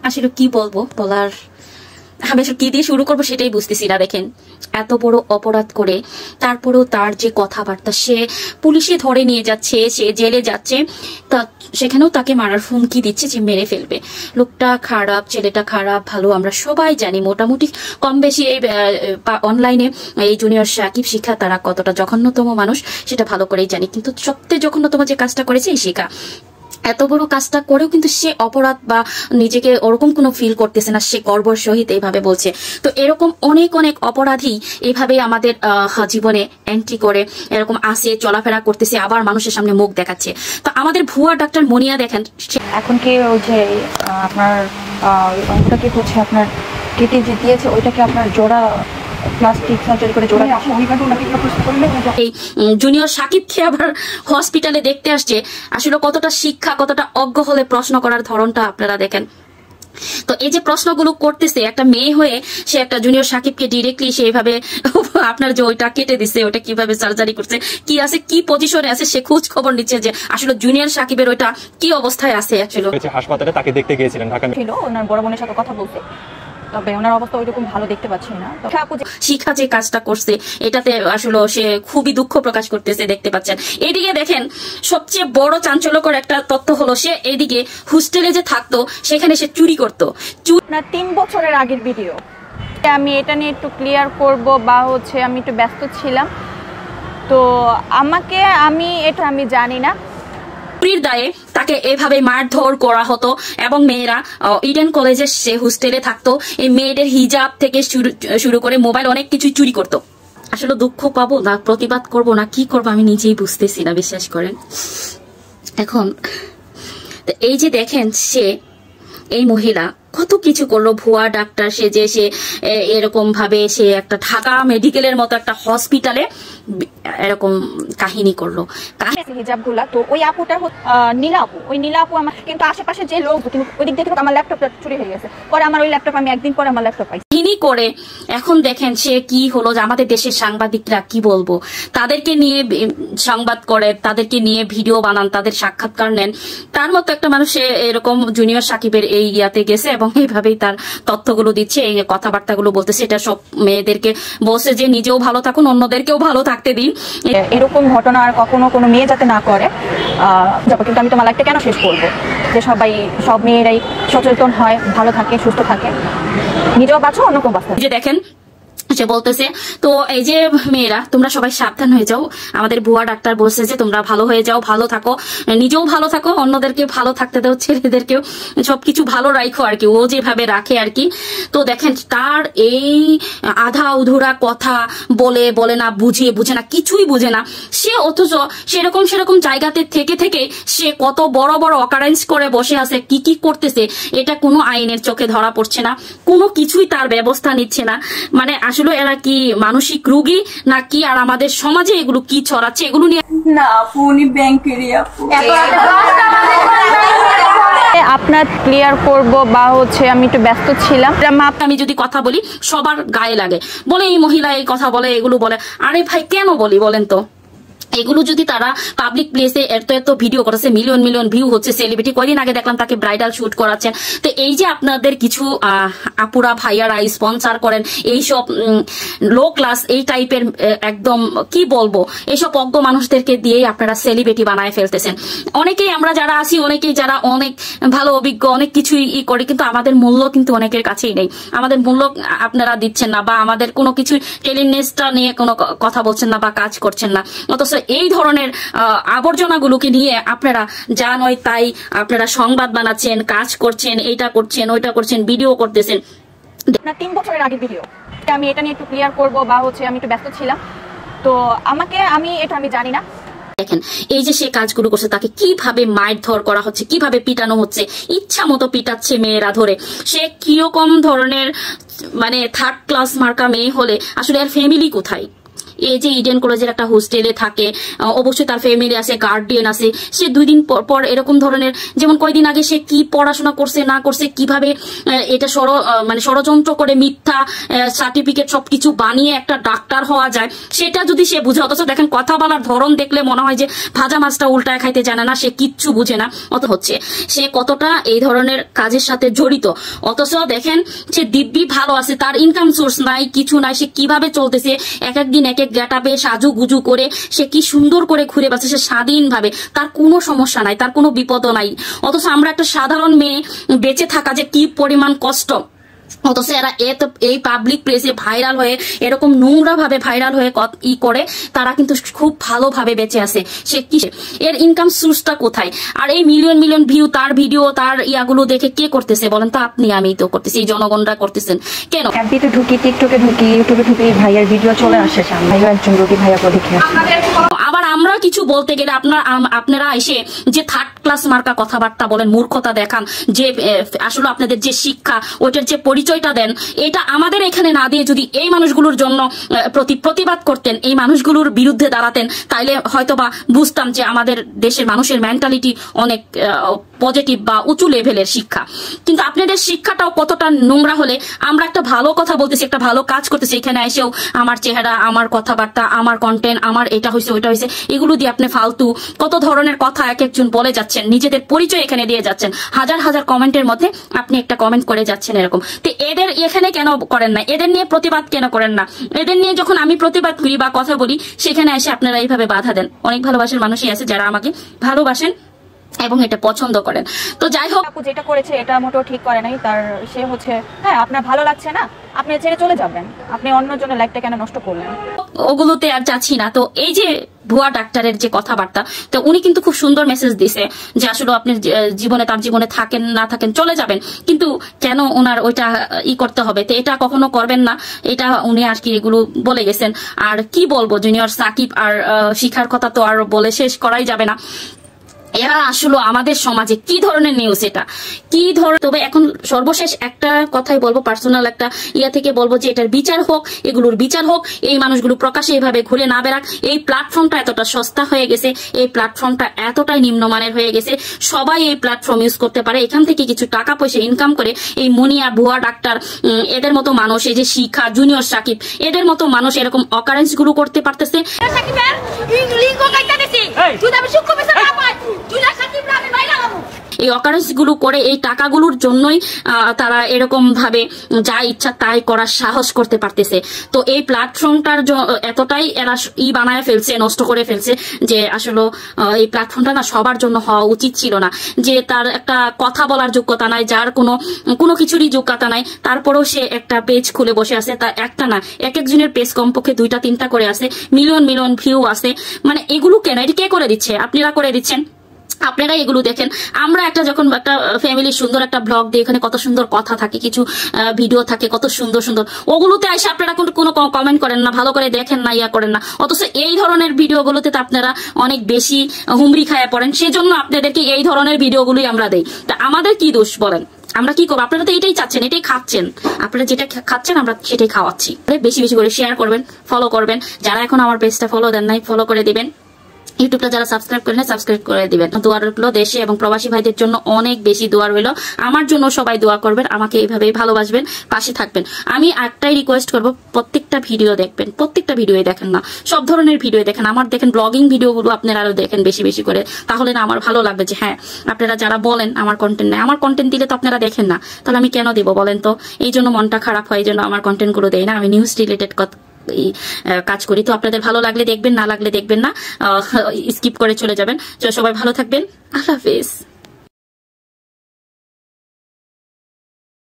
আসলে কি বলবো, বলার আমি আসলে কি দিয়ে শুরু করবো সেটাই বুঝতেছি না। দেখেন এত বড় অপরাধ করে তারপরেও তার যে কথাবার্তা, সে পুলিশে ধরে নিয়ে যাচ্ছে, সে জেলে যাচ্ছে, তা সেখানেও তাকে মারার হুমকি দিচ্ছে যে মেরে ফেলবে। লোকটা খারাপ, ছেলেটা খারাপ, ভালো আমরা সবাই জানি। মোটামুটি কম বেশি এই অনলাইনে এই জুনিয়র সাকিব শিখা তারা কতটা জঘন্যতম মানুষ সেটা ভালো করেই জানি। কিন্তু সবচেয়ে জঘন্যতম যে কাজটা করেছে এই শিখা, এত বড় কাজটা করেও কিন্তু সে অপরাধ বা নিজেকে ওরকম কোনো ফিল করতেছে না, সে গর্বর সহিত এইভাবে বলছে। তো এরকম অনেক অনেক অপরাধী এইভাবে আমাদের জীবনে এন্ট্রি করে এরকম আসে, চলাফেরা করতেছে, আবার মানুষের সামনে মুখ দেখাচ্ছে। তো আমাদের ভুয়া ডাক্তার মনিয়া দেখেন এখন কি ওই যে আপনার ওটাকে হচ্ছে আপনার কেটে যে দিয়েছে ওইটাকে আপনার জোড়া প্লাস্টিক সার্জারি করে জোড়া এই জুনিয়র সাকিবকে আবার হসপিটালে দেখতে আসছে। আসলে কতটা শিক্ষা, কতটা অজ্ঞ হলে প্রশ্ন করার ধরনটা আপনারা দেখেন। তো এই যে প্রশ্নগুলো করতেছে একটা মেয়ে হয়ে, সে একটা জুনিয়র সাকিবকে ডিরেক্টলি সেইভাবে আপনার যে ওইটা কেটে দিচ্ছে, ওইটা কিভাবে সার্জারি করছে, কি আছে, কি পজিশনে আছে, সে খোঁজ খবর নিচ্ছে যে আসলে জুনিয়র সাকিবের ওইটা কি অবস্থায় আছে। আসলে হাসপাতালে তাকে দেখতে গিয়েছিলেন, ঢাকা ছিল, ওনার বড় বোনের সাথে কথা বলতে, তবে ওনার অবস্থা ওইরকম ভালো দেখতে পাচ্ছি না। শিখা যে কাজটা করছে এটাতে আসলে সে খুবই দুঃখ প্রকাশ করতেছে, দেখতে পাচ্ছেন। এইদিকে দেখেন সবচেয়ে বড় চাঞ্চল্যকর একটা তথ্য হলো, সে এইদিকে হোস্টেলে যে থাকতো সেখানে সে চুরি করতো। 3 বছরের আগের ভিডিও, আমি এটা নিয়ে একটু ক্লিয়ার করব বা হচ্ছে আমি একটু ব্যস্ত ছিলাম, তো আমি জানি না চুরির দায়ে তাকে এভাবে মারধর করা হতো। এবং মেয়েরা ইডেন কলেজে সে হোস্টেলে থাকতো, এই মেয়েদের হিজাব থেকে শুরু করে মোবাইল অনেক কিছু চুরি করতো। আসলে দুঃখ পাবো না প্রতিবাদ করব না কি করবো আমি নিজেই বুঝতেছি না, বিশ্বাস করেন। এখন এই যে দেখেন সে, এই মহিলা কত কিছু করলো, ভুয়া ডাক্তার সেজে সে এরকম ভাবে সে একটা ঢাকা মেডিকেলের মতো একটা হসপিটালে এরকম কাহিনী করলো। হিজাবগুলা তো ওই আপুটা নীলা আপু আমার, কিন্তু আশেপাশে যে লোক কিন্তু ওই দিক থেকে আমার ল্যাপটপটা চুরি হয়ে গেছে। পরে আমার ওই ল্যাপটপ আমি একদিন পরে আমার ল্যাপটপ পাইছি করে। এখন দেখেন সে কি হলো, যে আমাদের দেশের সাংবাদিকরা কি বলবো, তাদেরকে নিয়ে সংবাদ করে, তাদেরকে নিয়ে ভিডিও বানান, তাদের সাক্ষাৎকার নেন। তার মতো একটা মানুষ এরকম জুনিয়র সাকিবের এই ইয়াতে গেছে এবং এইভাবেই তার তথ্যগুলো দিচ্ছে, এই কথাবার্তাগুলো বলতেছে। এটা সব মেয়েদেরকে বলছে যে নিজেও ভালো থাকুন, অন্যদেরকেও ভালো থাকতে দিন। এরকম ঘটনা আর কখনো কোনো মেয়ে যাতে না করে। কিন্তু আমি তোমার লাইফটা কেন শেষ করবো, যে সব মেয়েরাই সচেতন হয়, ভালো থাকে, সুস্থ থাকে, নিজেও বাঁচো, অন্য কেউ বাঁচো। যে দেখেন সে বলতেছে, তো এই যে মেয়েরা তোমরা সবাই সাবধান হয়ে যাও, আমাদের ভুয়া ডাক্তার বলছে যে তোমরা ভালো হয়ে যাও, ভালো থাকো, নিজেও ভালো থাকো, অন্যদেরকে ভালো থাকতে দাও, ছেলেদেরকেও সবকিছু ভালো রাখো আর কি, ও যেভাবে রাখে আর কি। তো দেখেন তার এই আধা উধুরা কথা বলে না, বুঝে না, কিছুই বুঝে না সে, অথচ সেরকম জায়গাতে থেকে সে কত বড় বড় অকারেন্স করে বসে আছে, কি করতেছে এটা কোনো আইনের চোখে ধরা পড়ছে না, কোনো কিছুই তার ব্যবস্থা নিচ্ছে না। মানে আসলে এরা কি মানসিক রোগী না কি, আর আমাদের সমাজে এগুলো কি ছড়াচ্ছে এগুলো নিয়ে না আপু, উনি ব্যাংকেরই আপু। আপনার ক্লিয়ার করব বা হচ্ছে আমি একটু ব্যস্ত ছিলাম। আমি যদি কথা বলি সবার গায়ে লাগে, বলে এই মহিলা এই কথা বলে, এগুলো বলে। আরে ভাই কেন বলি বলেন তো, এগুলো যদি তারা পাবলিক প্লেসে এত ভিডিও করেছে, মিলিয়ন ভিউ হচ্ছে, সেলিব্রিটি, কয়দিন আগে দেখলাম তাকে ব্রাইডাল শুট করাচ্ছেন। তো এই যে আপনাদের কিছু আপুরা ভাইয়ারা স্পন্সর করেন এইসব লো ক্লাস এই টাইপের একদম কি বলবো, এইসব অজ্ঞ মানুষদেরকে দিয়েই আপনারা সেলিব্রিটি বানায় ফেলতেছেন। অনেকেই আমরা যারা আছি, অনেকেই যারা অনেক ভালো অভিজ্ঞ, অনেক কিছুই করে, কিন্তু আমাদের মূল্য কিন্তু অনেকের কাছেই নেই। আমাদের মূল্য আপনারা দিচ্ছেন না, বা আমাদের কোনো কিছু টেলিনেসটা নিয়ে কোনো কথা বলছেন না বা কাজ করছেন না। অথচ এই ধরনের আবর্জনাগুলোকে নিয়ে আপনারা যা নয় তাই আপনারা সংবাদ বানাচ্ছেন, কাজ করছেন, এইটা করছেন, ওইটা করছেন, ভিডিও করতেছেন। 3 বছরের আগের ভিডিও, আমি এটা নিয়ে একটু ক্লিয়ার করব বা হচ্ছে আমি একটু ব্যস্ত ছিলাম, তো আমি জানি না। দেখেন এই যে সে কাজগুলো করছে, তাকে কিভাবে মারধর করা হচ্ছে, কিভাবে পিটানো হচ্ছে, ইচ্ছা মতো পিটাচ্ছে মেয়েরা ধরে। সে কিরকম ধরনের মানে থার্ড ক্লাস মার্কা মেয়ে হলে আসলে আর ফ্যামিলি কোথায়, এই যে ইডেন কলেজের একটা হোস্টেলে থাকে, অবশ্যই তার ফ্যামিলি আছে, গার্ডিয়ান আছে, সে 2 দিন পর এরকম ধরনের, যেমন কয়দিন আগে সে কি পড়াশোনা করছে না করছে, কিভাবে এটা ষড়যন্ত্র করে মিথ্যা সার্টিফিকেট সবকিছু বানিয়ে একটা ডাক্তার হওয়া যায়, সেটা যদি সে বুঝে। অথচ দেখেন কথা বলার ধরন দেখলে মনে হয় যে ভাজা মাছটা উল্টায় খাইতে জানে না, সে কিচ্ছু বুঝে না। অত হচ্ছে সে কতটা এই ধরনের কাজের সাথে জড়িত। অথচ দেখেন সে দিব্যি ভালো আছে, তার ইনকাম সোর্স নাই, কিছু নাই, সে কিভাবে চলতেছে, এক এক দিন এক এক গেটাপে সাজু গুজু করে সে কি সুন্দর করে ঘুরে বেড়াচ্ছে, সে স্বাধীনভাবে, তার কোনো সমস্যা নাই, তার কোনো বিপদও নাই। অথচ আমরা একটা সাধারণ মেয়ে বেঁচে থাকা যে কি পরিমাণ কষ্ট, অথচ এরা এই পাবলিক প্লেসে ভাইরাল হয়ে, এরকম নোংরা ভাবে ভাইরাল হয়ে করে, তারা কিন্তু খুব ভালোভাবে বেঁচে আছে। সে কি, এর ইনকাম সোর্সটা কোথায়? আর এই মিলিয়ন মিলিয়ন ভিউ তার ভিডিও, তার ইয়াগুলো দেখে কে করতেছে বলেন তো? আপনি, আমি তো করতেছি, এই জনগণরা করতেছেন কেন? এমপিতে ঢুকি, টিকটকে ঢুকি, ইউটিউবে ঢুকি, ভাইয়ের ভিডিও চলে আসে সামনে, ভাইয়া একজন রুটি ভাইয়া দেখে। আবার আমরা কিছু বলতে গেলে আপনারা এসে যে থার্ড ক্লাস মার্কা কথাবার্তা বলেন, মূর্খতা দেখান, যে আসলে আপনাদের যে শিক্ষা ওইটার যে পরিচয়টা দেন, এটা আমাদের এখানে না দিয়ে যদি এই মানুষগুলোর জন্য প্রতিবাদ করতেন, এই মানুষগুলোর বিরুদ্ধে দাঁড়াতেন, তাইলে হয়তোবা বুঝতাম যে আমাদের দেশের মানুষের মেন্টালিটি অনেক পজিটিভ বা উঁচু লেভেলের শিক্ষা। কিন্তু আপনাদের শিক্ষাটাও কতটা নোংরা হলে আমরা একটা ভালো কথা বলতেছি, একটা ভালো কাজ করতেছি, এখানে এসেও আমার চেহারা, আমার কথাবার্তা, আমার কন্টেন্ট, আমার এটা হয়েছে ওইটা হয়েছে, এগুলো দিয়ে আপনি ফালতু কত ধরনের কথা এক একজন বলে যাচ্ছেন, নিজেদের পরিচয় এখানে দিয়ে যাচ্ছেন, হাজার হাজার কমেন্টের মধ্যে আপনি একটা কমেন্ট করে যাচ্ছেন এরকম। তো এদের এখানে কেন করেন না? এদের নিয়ে প্রতিবাদ কেন করেন না? এদের নিয়ে যখন আমি প্রতিবাদ করি বা কথা বলি, সেখানে এসে আপনারা এইভাবে বাধা দেন। অনেক ভালোবাসার মানুষই আছে যারা আমাকে ভালোবাসেন এবং এটা পছন্দ করেন। তো যাই হোক, আপু যেটা করেছে এটা মোটেও ঠিক করে নাই। তার সে হচ্ছে, হ্যাঁ আপনার ভালো লাগছে না, আপনি ছেড়ে চলে যাবেন, আপনি অন্যের জন্য লাইফটা কেন নষ্ট করলেন? ওগুলোতে আর যাচ্ছি না। তো এই যে ভুয়া ডাক্তারের যে কথাবার্তা, তো উনি কিন্তু খুব সুন্দর মেসেজ দিছে যে আসলে আপনি জীবনে, তার জীবনে থাকেন না থাকেন চলে যাবেন, কিন্তু কেন ওনার ওইটা করতে হবে? তো এটা কখনো করবেন না, এটা উনি আর কি এগুলো বলে গেছেন। আর কি বলবো, জুনিয়র সাকিব আর শিখার কথা তো আর বলে শেষ করাই যাবে না। এরা আসলে আমাদের সমাজে কি ধরনের নিউজ, এটা কি ধরনের। তবে এখন সর্বশেষ একটা কথাই বলবো, পার্সোনাল একটা থেকে বলবো যে এটার বিচার হোক, এগুলোর বিচার হোক, এই মানুষগুলো প্রকাশ্যে এইভাবে ঘুরে না বেড়াক। এই প্ল্যাটফর্মটা এতটা সস্তা হয়ে গেছে, এই প্ল্যাটফর্মটা এতটাই নিম্নমানের হয়ে গেছে, সবাই এই প্ল্যাটফর্ম ইউজ করতে পারে, এখান থেকে কিছু টাকা পয়সা ইনকাম করে এই মুনিয়া, ভুয়া ডাক্তার, এদের মতো মানুষ, এই যে শিখা, জুনিয়র সাকিব, এদের মতো মানুষ এরকম অকারেন্স গুলো করতে পারতেছে। এই অকারেন্স গুলো করে এই টাকাগুলোর জন্যই তারা এরকম ভাবে যা ইচ্ছা তাই করার সাহস করতে পারতেছে। তো এই প্ল্যাটফর্মটার এতটাই এরা বানায় ফেলছে, নষ্ট করে ফেলছে, যে আসলে এই প্ল্যাটফর্মটা না সবার জন্য হওয়া উচিত ছিল না। যে তার একটা কথা বলার যোগ্যতা নাই, যার কোনো কিছুরই যোগ্যতা নাই, তারপরেও সে একটা পেজ খুলে বসে আছে। তার একটা না, এক একজনের পেজ কমপক্ষে 2টা 3টা করে আছে, মিলিয়ন মিলিয়ন ভিউ আছে। মানে এগুলো কেন? এটা কে করে দিচ্ছে? আপনারা করে দিচ্ছেন, আপনারা এগুলো দেখেন। আমরা যখন একটা ফ্যামিলির সুন্দর একটা ব্লগ দিই, এখানে কত সুন্দর কথা থাকে, কিছু ভিডিও থাকে কত সুন্দর সুন্দর, ওগুলোতে এসে আপনারা কোনো কমেন্ট করেন না, ভালো করে দেখেন না, করেন না। অথচ এই ধরনের ভিডিওগুলোতে তো আপনারা অনেক বেশি হুমড়ি খায়া পড়েন, সেজন্য আপনাদেরকে এই ধরনের ভিডিওগুলোই আমরা দেই। তা আমাদের কি দোষ বলেন? আমরা কি করবো? আপনারা তো এটাই চাচ্ছেন, এটাই খাচ্ছেন, আপনারা যেটা খাচ্ছেন আমরা সেটাই খাওয়াচ্ছি। বেশি বেশি করে শেয়ার করবেন, ফলো করবেন। যারা এখন আমার পেজটা ফলো দেন নাই, ফলো করে দিবেন। ইউটিউবটা যারা সাবস্ক্রাইব করেন, সাবস্ক্রাইব করে দিবেন। দোয়া রইল দেশে এবং প্রবাসী ভাইদের জন্য, অনেক বেশি দোয়া রইল। আমার জন্য সবাই দোয়া করবেন, আমাকে এইভাবেই ভালোবাসবেন, পাশে থাকবেন। আমি একটাই রিকোয়েস্ট করব, প্রত্যেকটা ভিডিও দেখবেন, প্রত্যেকটা ভিডিওই দেখেন না, সব ধরনের ভিডিও দেখেন। আমার দেখেন ব্লগিং ভিডিওগুলো আপনারা আরো দেখেন বেশি বেশি করে, তাহলে না আমার ভালো লাগবে যে হ্যাঁ আপনারা যারা বলেন আমার কন্টেন্ট নেই, আমার কন্টেন্ট দিলে তো আপনারা দেখেন না, তাহলে আমি কেন দিব বলেন তো? এই জন্য মনটা খারাপ হয়, এই জন্য আমার কন্টেন্ট গুলো দেই না। আমি নিউজ রিলেটেড কাজ করি। তো আপনাদের ভালো লাগলে দেখবেন, না লাগলে দেখবেন না, স্কিপ করে চলে যাবেন। সবাই ভালো থাকবেন, আল্লাহ হাফেজ।